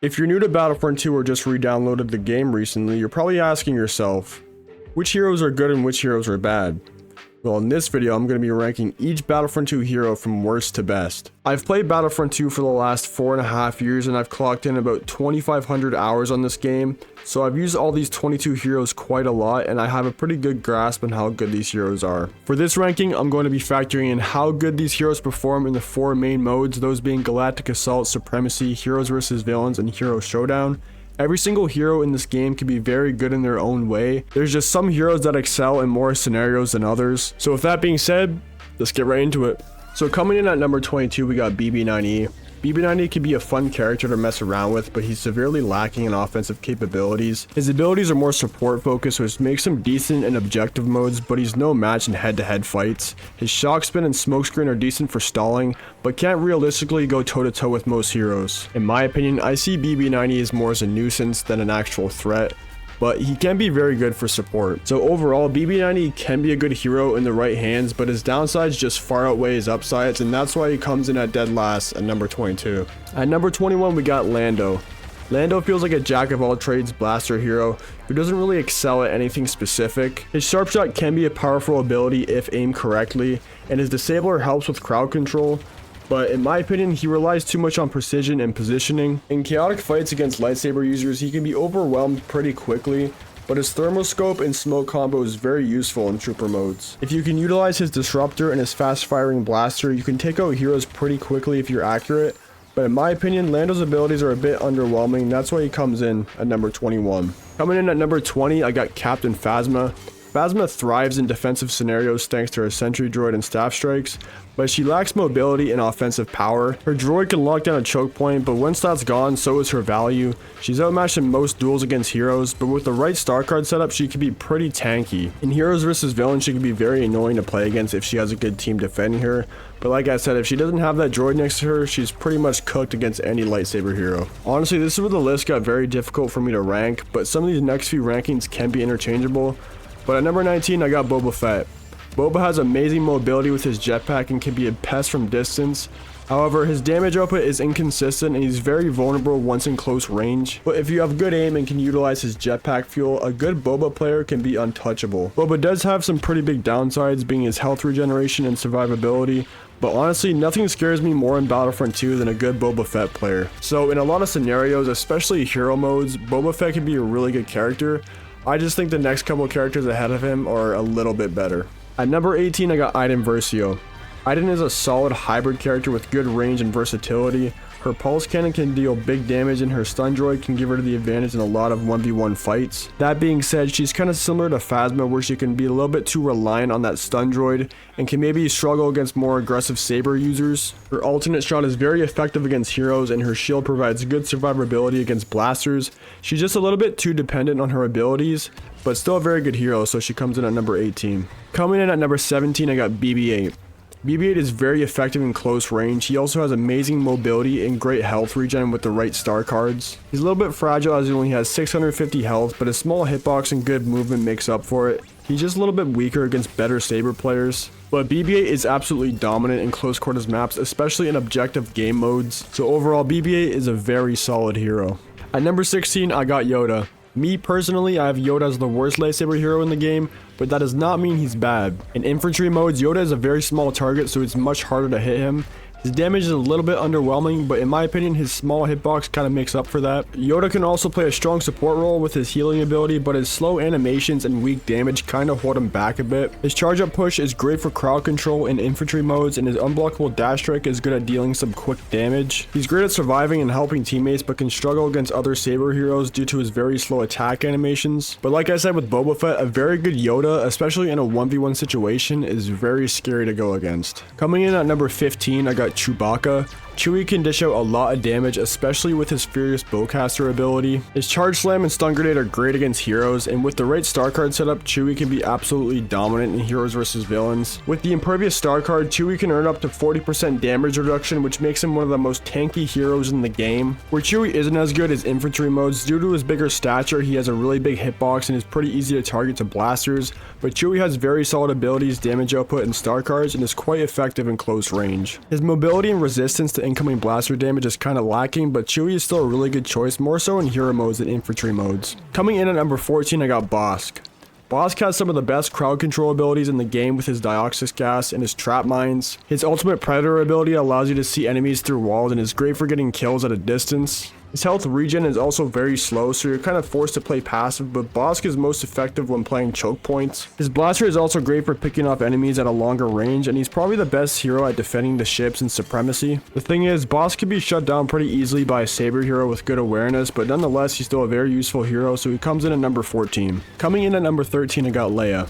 If you're new to Battlefront 2 or just re-downloaded the game recently, you're probably asking yourself, which heroes are good and which heroes are bad? Well, in this video, I'm going to be ranking each Battlefront 2 hero from worst to best. I've played Battlefront 2 for the last 4.5 years and I've clocked in about 2,500 hours on this game, so I've used all these 22 heroes quite a lot and I have a pretty good grasp on how good these heroes are. For this ranking, I'm going to be factoring in how good these heroes perform in the 4 main modes, those being Galactic Assault, Supremacy, Heroes vs. Villains, and Hero Showdown. Every single hero in this game can be very good in their own way. There's just some heroes that excel in more scenarios than others. So with that being said, let's get right into it. So coming in at number 22, we got BB9E. BB9E can be a fun character to mess around with, but he's severely lacking in offensive capabilities. His abilities are more support focused, which makes him decent in objective modes, but he's no match in head-to-head fights. His shock spin and smokescreen are decent for stalling, but can't realistically go toe-to-toe with most heroes. In my opinion, I see BB9E as more as a nuisance than an actual threat, but he can be very good for support. So overall, BB9E can be a good hero in the right hands, but his downsides just far outweigh his upsides, and that's why he comes in at dead last at number 22. At number 21, we got Lando. Lando feels like a jack-of-all-trades blaster hero who doesn't really excel at anything specific. His sharpshot can be a powerful ability if aimed correctly, and his disabler helps with crowd control, but in my opinion, he relies too much on precision and positioning. In chaotic fights against lightsaber users, he can be overwhelmed pretty quickly, but his thermoscope and smoke combo is very useful in trooper modes. If you can utilize his disruptor and his fast-firing blaster, you can take out heroes pretty quickly if you're accurate, but in my opinion, Lando's abilities are a bit underwhelming. That's why he comes in at number 21. Coming in at number 20, I got Captain Phasma. Phasma thrives in defensive scenarios thanks to her sentry droid and staff strikes, but she lacks mobility and offensive power. Her droid can lock down a choke point, but once that's gone, so is her value. She's outmatched in most duels against heroes, but with the right star card setup, she can be pretty tanky. In Heroes vs. Villains, she can be very annoying to play against if she has a good team defending her, but like I said, if she doesn't have that droid next to her, she's pretty much cooked against any lightsaber hero. Honestly, this is where the list got very difficult for me to rank, but some of these next few rankings can be interchangeable. But at number 19, I got Boba Fett. Boba has amazing mobility with his jetpack and can be a pest from distance. However, his damage output is inconsistent and he's very vulnerable once in close range. But if you have good aim and can utilize his jetpack fuel, a good Boba player can be untouchable. Boba does have some pretty big downsides, being his health regeneration and survivability, but honestly, nothing scares me more in Battlefront 2 than a good Boba Fett player. So in a lot of scenarios, especially hero modes, Boba Fett can be a really good character. I just think the next couple of characters ahead of him are a little bit better. At number 18, I got Iden Versio. Iden is a solid hybrid character with good range and versatility. Her pulse cannon can deal big damage and her stun droid can give her the advantage in a lot of 1v1 fights. That being said, she's kind of similar to Phasma, where she can be a little bit too reliant on that stun droid and can maybe struggle against more aggressive saber users. Her alternate shot is very effective against heroes and her shield provides good survivability against blasters. She's just a little bit too dependent on her abilities, but still a very good hero, so she comes in at number 18. Coming in at number 17, I got BB-8. BB-8 is very effective in close range. He also has amazing mobility and great health regen with the right star cards. He's a little bit fragile as he only has 650 health, but his small hitbox and good movement makes up for it. He's just a little bit weaker against better saber players. But BB-8 is absolutely dominant in close quarters maps, especially in objective game modes. So overall, BB-8 is a very solid hero. At number 16, I got Yoda. Me personally, I have Yoda as the worst lightsaber hero in the game, but that does not mean he's bad. In infantry modes, Yoda is a very small target, so it's much harder to hit him. His damage is a little bit underwhelming, but in my opinion, his small hitbox kind of makes up for that. Yoda can also play a strong support role with his healing ability, but his slow animations and weak damage kind of hold him back a bit. His charge up push is great for crowd control in infantry modes, and his unblockable dash strike is good at dealing some quick damage. He's great at surviving and helping teammates, but can struggle against other saber heroes due to his very slow attack animations. But like I said with Boba Fett, a very good Yoda, especially in a 1v1 situation, is very scary to go against. Coming in at number 15, I got Chewbacca. Chewie can dish out a lot of damage, especially with his Furious Bowcaster ability. His Charge Slam and Stun Grenade are great against heroes, and with the right star card setup, Chewie can be absolutely dominant in Heroes vs. Villains. With the Impervious star card, Chewie can earn up to 40% damage reduction, which makes him one of the most tanky heroes in the game. Where Chewie isn't as good as infantry modes, due to his bigger stature, he has a really big hitbox and is pretty easy to target to blasters, but Chewie has very solid abilities, damage output, and star cards, and is quite effective in close range. His mobility and resistance to incoming blaster damage is kind of lacking, but Chewie is still a really good choice, more so in hero modes than infantry modes. Coming in at number 14, I got Bossk. Bossk has some of the best crowd control abilities in the game with his Dioxis gas and his trap mines. His ultimate predator ability allows you to see enemies through walls and is great for getting kills at a distance. His health regen is also very slow, so you're kind of forced to play passive, but Bossk is most effective when playing choke points. His blaster is also great for picking off enemies at a longer range, and he's probably the best hero at defending the ships and supremacy. The thing is, Bossk can be shut down pretty easily by a saber hero with good awareness, but nonetheless, he's still a very useful hero, so he comes in at number 14. Coming in at number 13, I got Leia.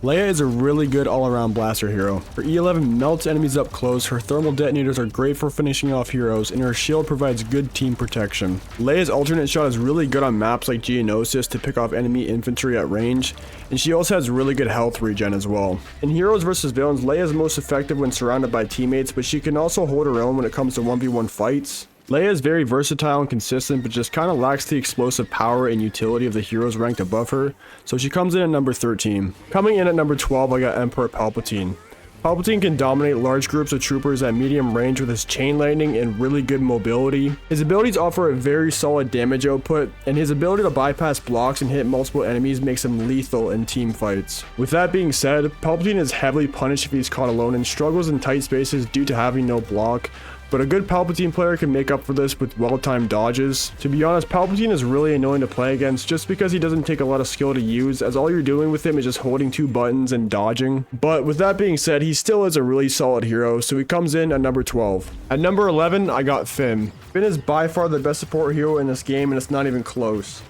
Leia is a really good all-around blaster hero. Her E11 melts enemies up close, her thermal detonators are great for finishing off heroes, and her shield provides good team protection. Leia's alternate shot is really good on maps like Geonosis to pick off enemy infantry at range, and she also has really good health regen as well. In heroes versus villains, Leia is most effective when surrounded by teammates, but she can also hold her own when it comes to 1v1 fights. Leia is very versatile and consistent, but just kind of lacks the explosive power and utility of the heroes ranked above her, so she comes in at number 13. Coming in at number 12, I got Emperor Palpatine. Palpatine can dominate large groups of troopers at medium range with his chain lightning and really good mobility. His abilities offer a very solid damage output, and his ability to bypass blocks and hit multiple enemies makes him lethal in team fights. With that being said, Palpatine is heavily punished if he's caught alone and struggles in tight spaces due to having no block, but a good Palpatine player can make up for this with well-timed dodges. To be honest, Palpatine is really annoying to play against just because he doesn't take a lot of skill to use, as all you're doing with him is just holding two buttons and dodging. But with that being said, he still is a really solid hero, so he comes in at number 12. At number 11, I got Finn. Finn is by far the best support hero in this game, and it's not even close.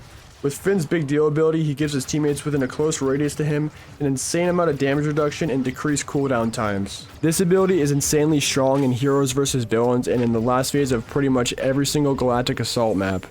With Finn's big deal ability, he gives his teammates within a close radius to him an insane amount of damage reduction and decreased cooldown times. This ability is insanely strong in heroes versus villains and in the last phase of pretty much every single galactic assault map.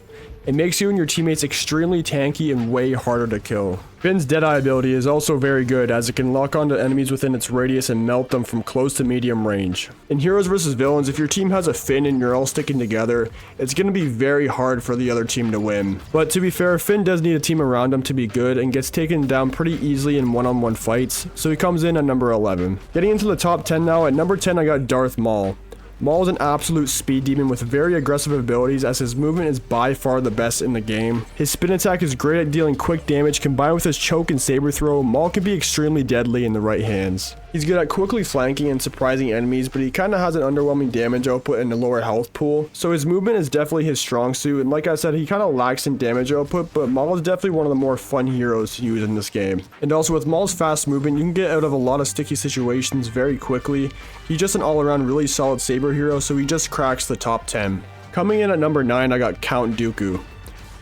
It makes you and your teammates extremely tanky and way harder to kill. Finn's Deadeye ability is also very good, as it can lock onto enemies within its radius and melt them from close to medium range. In heroes vs villains, if your team has a Finn and you're all sticking together, it's going to be very hard for the other team to win. But to be fair, Finn does need a team around him to be good and gets taken down pretty easily in one-on-one fights, so he comes in at number 11. Getting into the top 10 now, at number 10 I got Darth Maul. Maul is an absolute speed demon with very aggressive abilities, as his movement is by far the best in the game. His spin attack is great at dealing quick damage. Combined with his choke and saber throw, Maul can be extremely deadly in the right hands. He's good at quickly flanking and surprising enemies, but he kinda has an underwhelming damage output and a lower health pool, so his movement is definitely his strong suit, and like I said, he kinda lacks in damage output, but Maul is definitely one of the more fun heroes to use in this game. And also with Maul's fast movement, you can get out of a lot of sticky situations very quickly. He's just an all-around really solid saber hero, so he just cracks the top 10. Coming in at number 9, I got Count Dooku.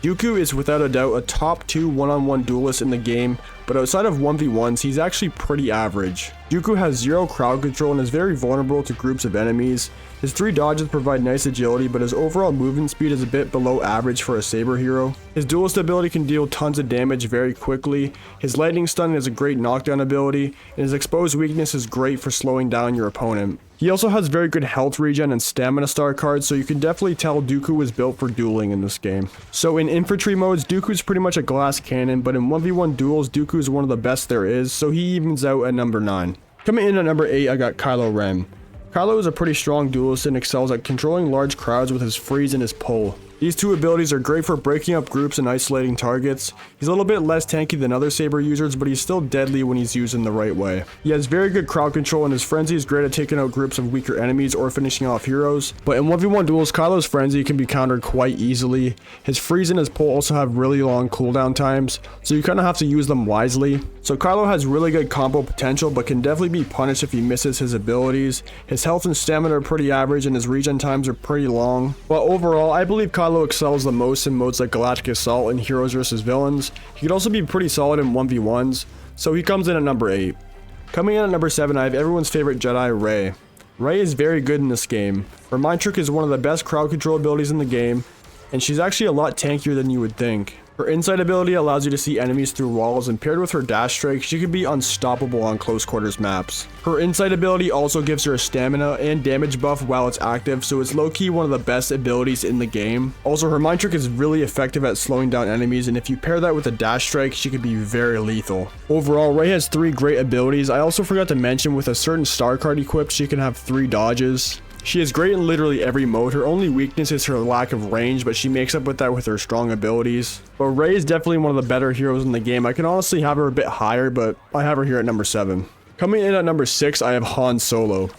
Dooku is without a doubt a top 2 one-on-one duelist in the game, but outside of 1v1s, he's actually pretty average. Dooku has zero crowd control and is very vulnerable to groups of enemies. His 3 dodges provide nice agility, but his overall movement speed is a bit below average for a saber hero. His duelist ability can deal tons of damage very quickly. His lightning stun is a great knockdown ability, and his exposed weakness is great for slowing down your opponent. He also has very good health regen and stamina star cards, so you can definitely tell Dooku was built for dueling in this game. So in infantry modes, Dooku's pretty much a glass cannon, but in 1v1 duels, Dooku is one of the best there is, so he evens out at number 9. Coming in at number 8, I got Kylo Ren. Kylo is a pretty strong duelist and excels at controlling large crowds with his freeze and his pull. These two abilities are great for breaking up groups and isolating targets. He's a little bit less tanky than other saber users, but he's still deadly when he's used in the right way. He has very good crowd control, and his frenzy is great at taking out groups of weaker enemies or finishing off heroes. But in 1v1 duels, Kylo's frenzy can be countered quite easily. His freeze and his pull also have really long cooldown times, so you kind of have to use them wisely. So Kylo has really good combo potential, but can definitely be punished if he misses his abilities. His health and stamina are pretty average, and his regen times are pretty long. But overall, I believe Kylo excels the most in modes like Galactic Assault and Heroes vs Villains. He could also be pretty solid in 1v1s, so he comes in at number 8. Coming in at number 7, I have everyone's favorite Jedi, Rey. Rey is very good in this game. Her Mind Trick is one of the best crowd control abilities in the game, and she's actually a lot tankier than you would think. Her insight ability allows you to see enemies through walls, and paired with her dash strike, she can be unstoppable on close quarters maps. Her insight ability also gives her a stamina and damage buff while it's active, so it's low-key one of the best abilities in the game. Also, her Mind Trick is really effective at slowing down enemies, and if you pair that with a dash strike, she can be very lethal. Overall, Rey has 3 great abilities. I also forgot to mention, with a certain star card equipped, she can have 3 dodges. She is great in literally every mode. Her only weakness is her lack of range, but she makes up with that with her strong abilities. But Rey is definitely one of the better heroes in the game. I can honestly have her a bit higher, but I have her here at number 7. Coming in at number 6, I have Han Solo.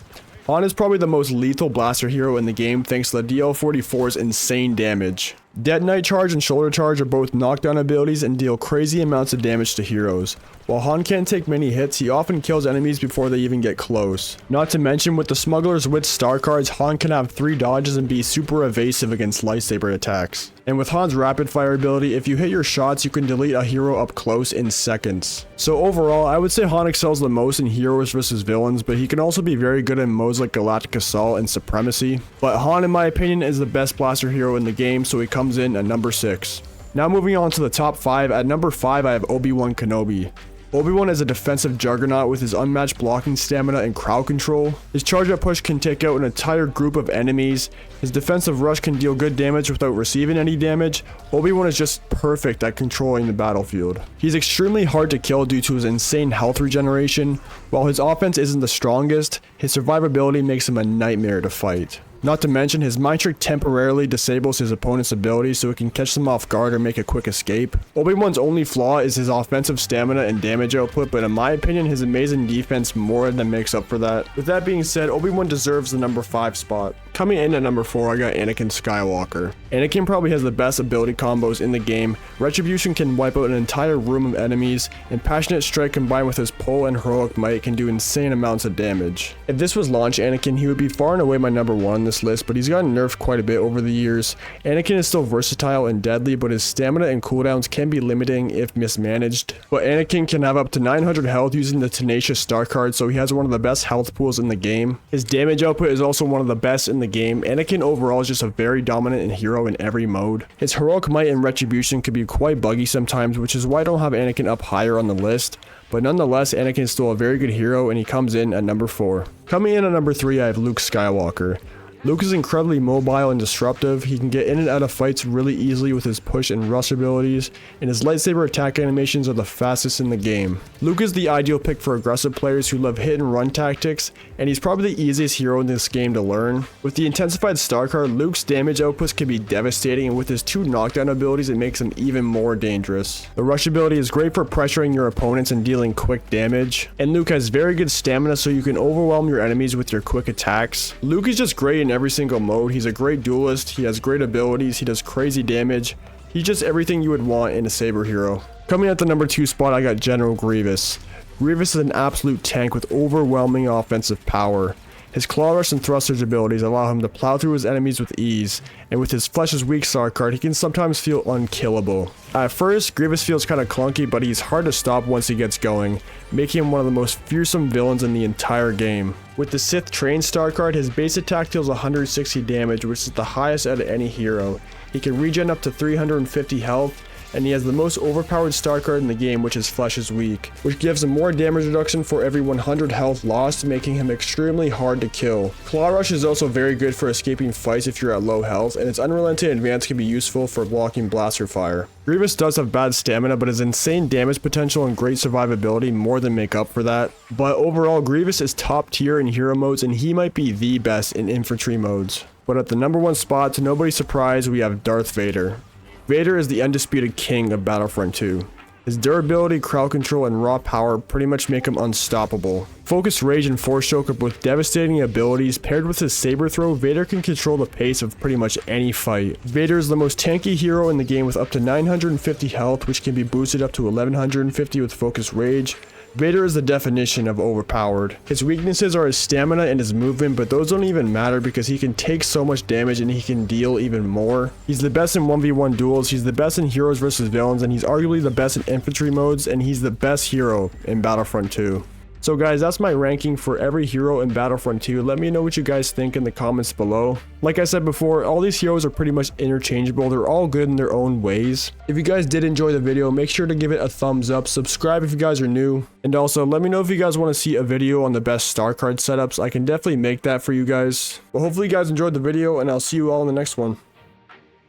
Han is probably the most lethal blaster hero in the game thanks to the DL-44's insane damage. Detonite Charge and Shoulder Charge are both knockdown abilities and deal crazy amounts of damage to heroes. While Han can't take many hits, he often kills enemies before they even get close. Not to mention, with the Smuggler's Wit star cards, Han can have 3 dodges and be super evasive against lightsaber attacks. And with Han's rapid fire ability, if you hit your shots, you can delete a hero up close in seconds. So overall, I would say Han excels the most in heroes versus villains, but he can also be very good in modes like Galactic Assault and Supremacy. But Han, in my opinion, is the best blaster hero in the game, so he comes in at number 6. Now moving on to the top 5, at number 5 I have Obi-Wan Kenobi. Obi-Wan is a defensive juggernaut with his unmatched blocking stamina and crowd control. His charge up push can take out an entire group of enemies. His defensive rush can deal good damage without receiving any damage. Obi-Wan is just perfect at controlling the battlefield. He's extremely hard to kill due to his insane health regeneration. While his offense isn't the strongest, his survivability makes him a nightmare to fight. Not to mention, his mind trick temporarily disables his opponent's abilities so it can catch them off guard or make a quick escape. Obi-Wan's only flaw is his offensive stamina and damage output, but in my opinion, his amazing defense more than makes up for that. With that being said, Obi-Wan deserves the number 5 spot. Coming in at number 4, I got Anakin Skywalker. Anakin probably has the best ability combos in the game. Retribution can wipe out an entire room of enemies, and Passionate Strike combined with his pull and heroic might can do insane amounts of damage. If this was launch Anakin, he would be far and away my number 1 on this list, but he's gotten nerfed quite a bit over the years. Anakin is still versatile and deadly, but his stamina and cooldowns can be limiting if mismanaged. But Anakin can have up to 900 health using the Tenacious Star card, so he has one of the best health pools in the game. His damage output is also one of the best in the game. Anakin overall is just a very dominant hero in every mode. His heroic might and retribution can be quite buggy sometimes, which is why I don't have Anakin up higher on the list. But nonetheless, Anakin is still a very good hero and he comes in at number 4. Coming in at number 3, I have Luke Skywalker. Luke is incredibly mobile and disruptive. He can get in and out of fights really easily with his push and rush abilities, and his lightsaber attack animations are the fastest in the game. Luke is the ideal pick for aggressive players who love hit and run tactics, and he's probably the easiest hero in this game to learn. With the intensified star card, Luke's damage outputs can be devastating, and with his 2 knockdown abilities, it makes him even more dangerous. The rush ability is great for pressuring your opponents and dealing quick damage, and Luke has very good stamina so you can overwhelm your enemies with your quick attacks. Luke is just great in every single mode. He's a great duelist, he has great abilities, he does crazy damage. He's just everything you would want in a saber hero. Coming at the number 2 spot, I got General Grievous. Grievous is an absolute tank with overwhelming offensive power. His claw rush and thrusters abilities allow him to plow through his enemies with ease, and with his Flesh is Weak star card, he can sometimes feel unkillable. At first, Grievous feels kinda clunky, but he's hard to stop once he gets going, making him one of the most fearsome villains in the entire game. With the Sith Train star card, his base attack deals 160 damage, which is the highest out of any hero. He can regen up to 350 health, and he has the most overpowered star card in the game, which is Flesh is Weak, which gives him more damage reduction for every 100 health lost, making him extremely hard to kill. Claw Rush is also very good for escaping fights if you're at low health, and its Unrelenting Advance can be useful for blocking blaster fire. Grievous does have bad stamina, but his insane damage potential and great survivability more than make up for that. But overall, Grievous is top tier in hero modes, and he might be the best in infantry modes. But at the number 1 spot, to nobody's surprise, we have Darth Vader. Vader is the undisputed king of Battlefront 2. His durability, crowd control, and raw power pretty much make him unstoppable. Focus Rage and Force Choke are both devastating abilities. Paired with his saber throw, Vader can control the pace of pretty much any fight. Vader is the most tanky hero in the game with up to 950 health, which can be boosted up to 1150 with Focus Rage. Vader is the definition of overpowered. His weaknesses are his stamina and his movement, but those don't even matter because he can take so much damage and he can deal even more. He's the best in 1v1 duels, he's the best in heroes versus villains, and he's arguably the best in infantry modes, and he's the best hero in Battlefront 2. So guys, that's my ranking for every hero in Battlefront 2. Let me know what you guys think in the comments below. Like I said before, all these heroes are pretty much interchangeable. They're all good in their own ways. If you guys did enjoy the video, make sure to give it a thumbs up. Subscribe if you guys are new. And also, let me know if you guys want to see a video on the best star card setups. I can definitely make that for you guys. But hopefully you guys enjoyed the video, and I'll see you all in the next one.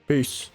Peace.